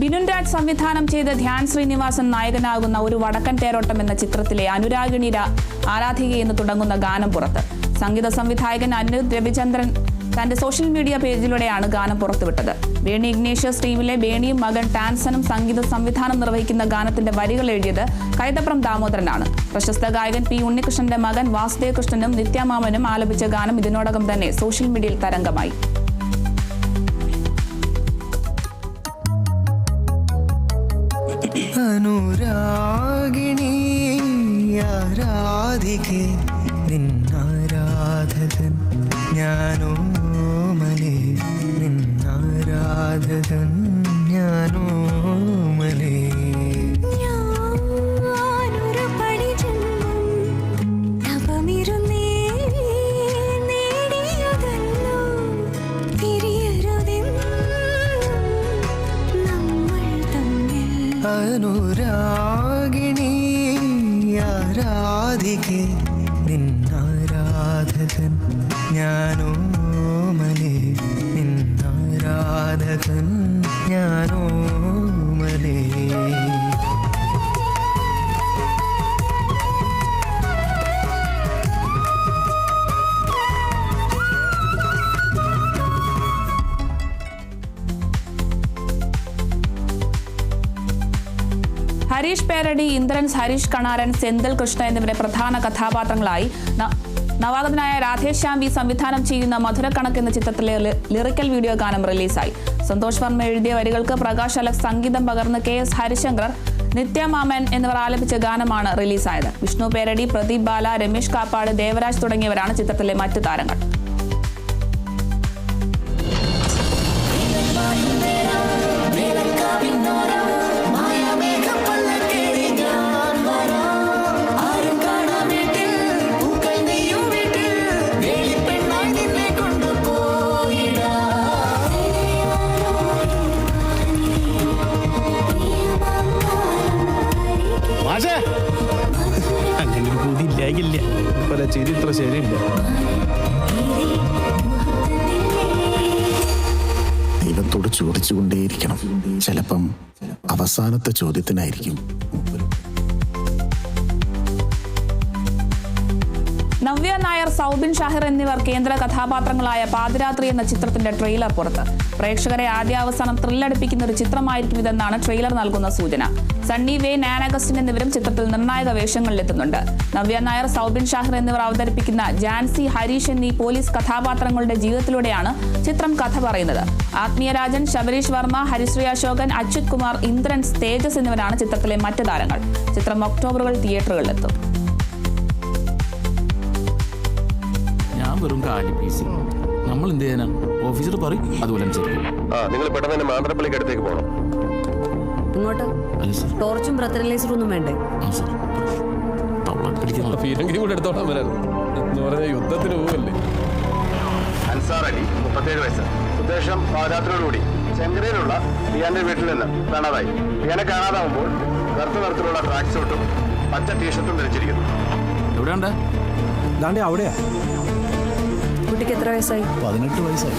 ബിനുൻ രാജ് സംവിധാനം ചെയ്ത് ധ്യാൻ ശ്രീനിവാസൻ നായകനാകുന്ന ഒരു വടക്കൻ തേരോട്ടം എന്ന ചിത്രത്തിലെ അനുരാഗിണി ആരാധികയെന്ന് തുടങ്ങുന്ന ഗാനം പുറത്ത്. സംഗീത സംവിധായകൻ അനിരുദ്ധ് രവിചന്ദ്രൻ തന്റെ സോഷ്യൽ മീഡിയ പേജിലൂടെയാണ് ഗാനം പുറത്തുവിട്ടത്. ബേണി ഇഗ്നേഷ്യസ് ടീമിലെ ബേണിയും മകൻ ടാൻസനും സംഗീത സംവിധാനം നിർവഹിക്കുന്ന ഗാനത്തിന്റെ വരികൾ എഴുതിയത് കൈതപ്രം ദാമോദരനാണ്. പ്രശസ്ത ഗായകൻ പി ഉണ്ണികൃഷ്ണന്റെ മകൻ വാസുദേവ് കൃഷ്ണനും നിത്യാമാമനും ആലപിച്ച ഗാനം ഇതിനോടകം തന്നെ സോഷ്യൽ മീഡിയയിൽ തരംഗമായി. അനുരാഗിണി ആരാധികേ നിന്നാരാധകൻ ഞാനോ മലേ നിന്നാരാധകൻ ഞാനോ മലേ അനുരാഗിണി ആരാധികേ നിന്നാരാധകൻ ഞാനോ മലേ നിന്നാരാധകൻ ഞാനോ മലേ. ഹരീഷ് പേരടി, ഇന്ദ്രൻസ്, ഹരീഷ് കണാരൻ, സെന്തിൽ കൃഷ്ണ എന്നിവരെ പ്രധാന കഥാപാത്രങ്ങളായി നവാഗതനായ രാധേശ്യാം വി സംവിധാനം ചെയ്യുന്ന മധുരക്കണക്ക് എന്ന ചിത്രത്തിലെ ലിറിക്കൽ വീഡിയോ ഗാനം റിലീസായി. സന്തോഷ് വർമ്മ എഴുതിയ വരികൾക്ക് പ്രകാശ് അലക്സ് സംഗീതം പകർന്ന് KS ഹരിശങ്കർ, നിത്യമാമൻ എന്നിവർ ആലപിച്ച ഗാനമാണ് റിലീസായത്. വിഷ്ണു പേരടി, പ്രദീപ് ബാല, രമേശ് കാപ്പാട്, ദേവരാജ് തുടങ്ങിയവരാണ് ചിത്രത്തിലെ മറ്റ് താരങ്ങൾ. അങ്ങനെ ഒരു പൂതി ഇല്ലാകില്ല. ചരിത്ര ശരിയില്ല. ദൈവത്തോട് ചോദിച്ചുകൊണ്ടേയിരിക്കണം. ചിലപ്പം അവസാനത്തെ ചോദ്യത്തിനായിരിക്കും. നവ്യ നായർ, സൗബിൻ ഷാഹിർ എന്നിവർ കേന്ദ്ര കഥാപാത്രങ്ങളായ പാതിരാത്രി എന്ന ചിത്രത്തിന്റെ ട്രെയിലർ പുറത്ത്. പ്രേക്ഷകരെ ആദ്യാവസാനം ത്രില്ലടിപ്പിക്കുന്ന ഒരു ചിത്രമായിരിക്കും ഇതെന്നാണ് ട്രെയിലർ നൽകുന്ന സൂചന. സണ്ണി വെയ്ൻ, ആൻ അഗസ്റ്റിൻ എന്നിവരും ചിത്രത്തിൽ നിർണായക വേഷങ്ങളിലെത്തുന്നുണ്ട്. നവ്യ നായർ, സൗബിൻ ഷാഹിർ എന്നിവർ അവതരിപ്പിക്കുന്ന ജാൻസി, ഹരീഷ് എന്നീ പോലീസ് കഥാപാത്രങ്ങളുടെ ജീവിതത്തിലൂടെയാണ് ചിത്രം കഥ പറയുന്നത്. ആത്മീയരാജൻ, ശബരീഷ് വർമ്മ, ഹരിശ്രീ അശോകൻ, അച്യുത് കുമാർ, ഇന്ദ്രൻസ്, തേജസ് എന്നിവരാണ് ചിത്രത്തിലെ മറ്റ് താരങ്ങൾ. ചിത്രം ഒക്ടോബറുകൾ തിയേറ്ററുകളിലെത്തും. വെറും കാലി പീസി. നമ്മൾ എന്ത് ചെയ്യാനാ? ഓഫീസർ പറയും, അതുപോലെ നിങ്ങൾ പെട്ടെന്ന് തന്നെ മാന്ത്രപ്പള്ളിക്ക് അടുത്തേക്ക് പോകണം. ഇങ്ങോട്ട് ടോർച്ചും ബ്രത്തനലൈസറും ഒന്നും വേണ്ടേ? യുദ്ധത്തിന് പോവല്ലേ? അൻസാർ അലി, 37 വയസ്സ്. ഉദ്ദേശം പാദയാത്രയോടുകൂടി ചെങ്കരയിലുള്ള ഡിയാന്റെ വീട്ടിൽ നിന്ന് കാണാതായി. ഡിയാനെ കാണാതാവുമ്പോൾ കറുത്ത നിറത്തിലുള്ള ട്രാക്ക് ഷൂട്ടും പച്ച ടീഷർട്ടും ധരിച്ചിരിക്കുന്നു. എവിടെയുണ്ട്? കുട്ടിക്ക് എത്ര വയസ്സായി? 18 വയസ്സായി.